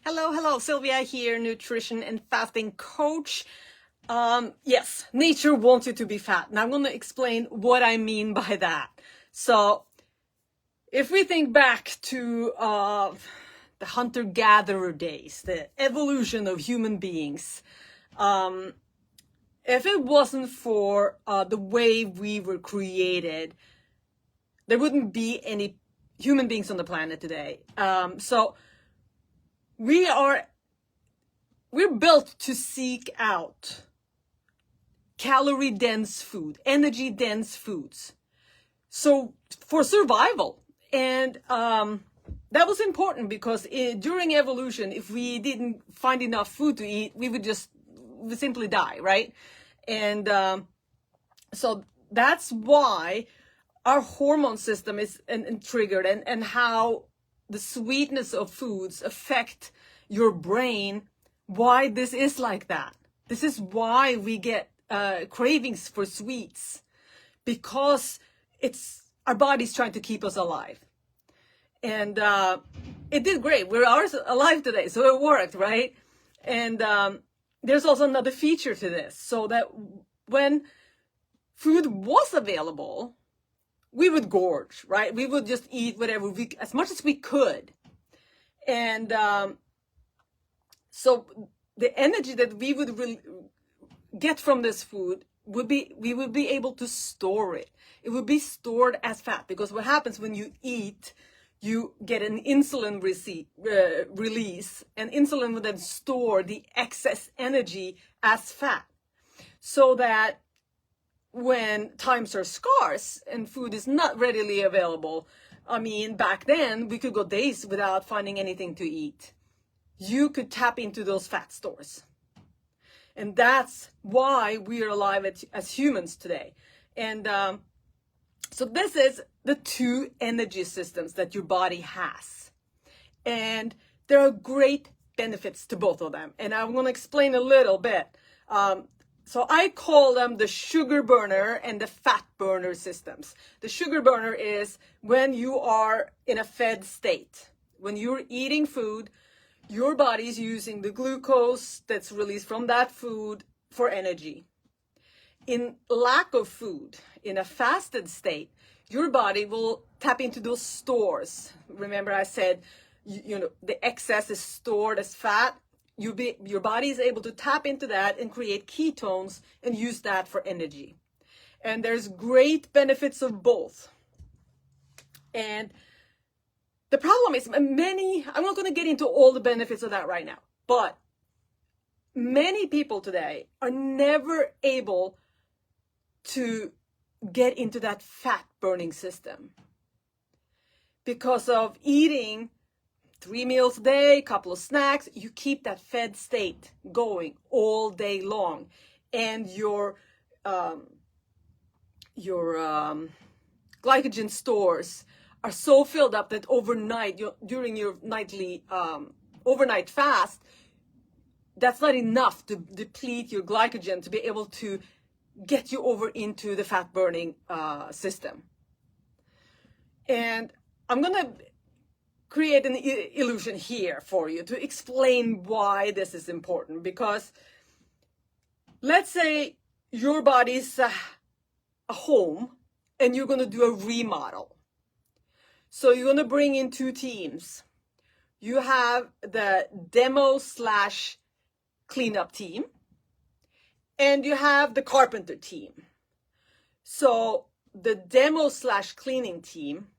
Hello, Sylvia here, nutrition and fasting coach. Yes, nature wants you to be fat. And I'm going to explain what I mean by that. So, if we think back to the hunter-gatherer days, the evolution of human beings, if it wasn't for the way we were created, there wouldn't be any human beings on the planet today. So we're built to seek out calorie dense food, energy dense foods. So for survival. And that was important because during evolution, if we didn't find enough food to eat, we would simply die, right? And so that's why our hormone system is triggered, and how the sweetness of foods affect your brain, why this is like that. This is why we get cravings for sweets, because it's our body's trying to keep us alive. And it did great. We're alive today, so it worked, right? And there's also another feature to this, so that when food was available, we would gorge, right? We would just eat whatever as much as we could. And so the energy that we would get from this food we would be able to store it. It would be stored as fat, because what happens when you eat, you get an insulin release, and insulin would then store the excess energy as fat, so that when times are scarce and food is not readily available, I mean, back then we could go days without finding anything to eat. You could tap into those fat stores. And that's why we are alive as humans today. And so this is the two energy systems that your body has. And there are great benefits to both of them. And I'm going to explain a little bit. So I call them the sugar burner and the fat burner systems. The sugar burner is when you are in a fed state. When you're eating food, your body's using the glucose that's released from that food for energy. In lack of food, in a fasted state, your body will tap into those stores. Remember I said, the excess is stored as fat. Your body is able to tap into that and create ketones and use that for energy. And there's great benefits of both. And the problem is I'm not going to get into all the benefits of that right now, but many people today are never able to get into that fat burning system because of eating 3 meals a day, couple of snacks. You keep that fed state going all day long, and your glycogen stores are so filled up that overnight, during your nightly overnight fast, that's not enough to deplete your glycogen to be able to get you over into the fat burning system. And I'm gonna create an illusion here for you to explain why this is important. Because let's say your body's a home and you're going to do a remodel. So you're going to bring in two teams. You have the demo/cleanup team, and you have the carpenter team. So the demo/cleaning team,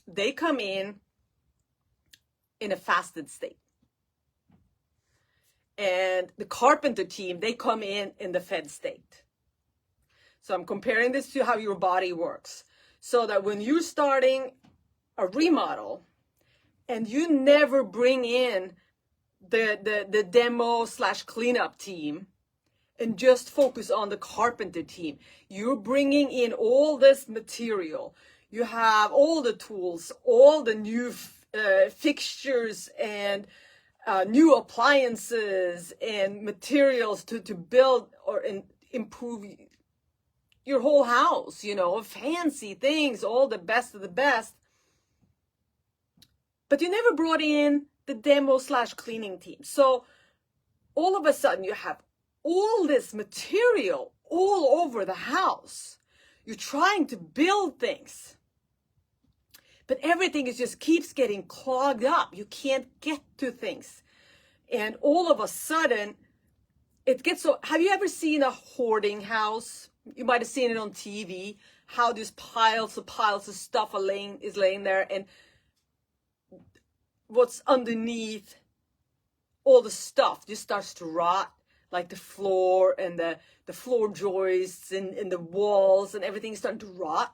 they come in a fasted state. And the carpenter team, they come in the fed state. So I'm comparing this to how your body works. So that when you're starting a remodel and you never bring in the demo/cleanup team and just focus on the carpenter team, you're bringing in all this material. You have all the tools, all the new fixtures and new appliances and materials to build or improve your whole house, fancy things, all the best of the best. But you never brought in the demo/cleaning team. So all of a sudden you have all this material all over the house. You're trying to build things, but everything just keeps getting clogged up. You can't get to things. And all of a sudden, it gets so, have you ever seen a hoarding house? You might have seen it on TV, how these piles of stuff is laying there, and what's underneath all the stuff just starts to rot, like the floor and the floor joists and the walls and everything's starting to rot.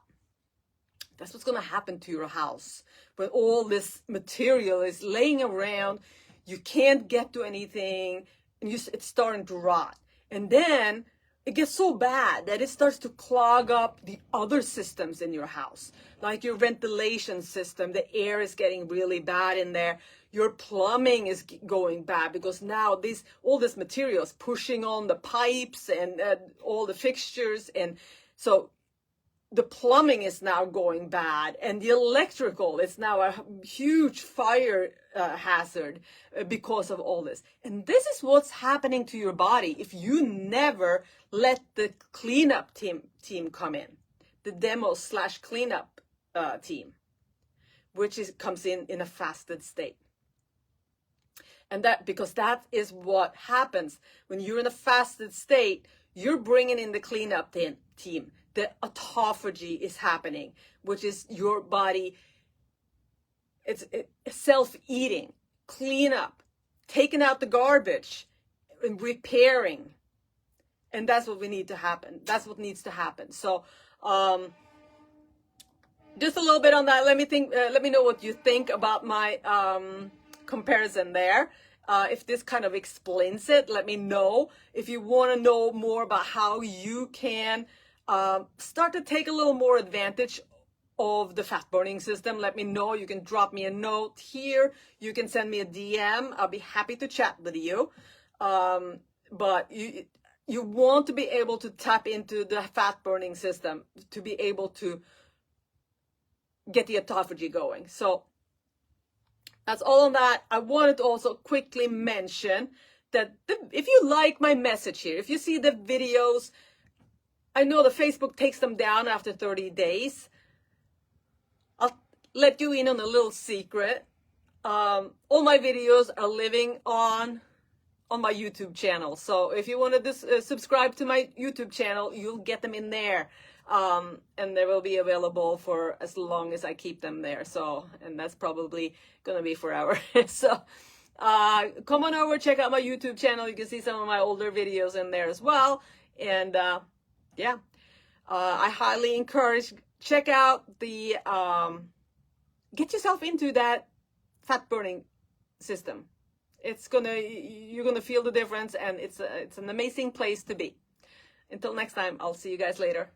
That's what's going to happen to your house when all this material is laying around. You can't get to anything, and it's starting to rot. And then it gets so bad that it starts to clog up the other systems in your house, like your ventilation system. The air is getting really bad in there. Your plumbing is going bad because now all this material is pushing on the pipes and all the fixtures, and so the plumbing is now going bad, and the electrical is now a huge fire hazard because of all this. And this is what's happening to your body if you never let the cleanup team come in, the demo/cleanup team, which comes in a fasted state. And because that is what happens when you're in a fasted state. You're bringing in the cleanup team. The autophagy is happening, which is your body. It's self-eating, cleanup, taking out the garbage, and repairing. And that's what needs to happen. So, just a little bit on that. Let me know what you think about my comparison there. If this kind of explains it, let me know. If you want to know more about how you can start to take a little more advantage of the fat burning system, let me know. You can drop me a note here. You can send me a DM. I'll be happy to chat with you. But you want to be able to tap into the fat burning system to be able to get the autophagy going. So that's all on that. I wanted to also quickly mention that if you like my message here, if you see the videos, I know the Facebook takes them down after 30 days. I'll let you in on a little secret. All my videos are living on my YouTube channel. So if you want to subscribe to my YouTube channel, you'll get them in there. And they will be available for as long as I keep them there. So, and that's probably going to be forever. So, come on over, check out my YouTube channel. You can see some of my older videos in there as well. And, yeah, I highly encourage, check out get yourself into that fat burning system. You're gonna feel the difference, and it's an amazing place to be. Until next time, I'll see you guys later.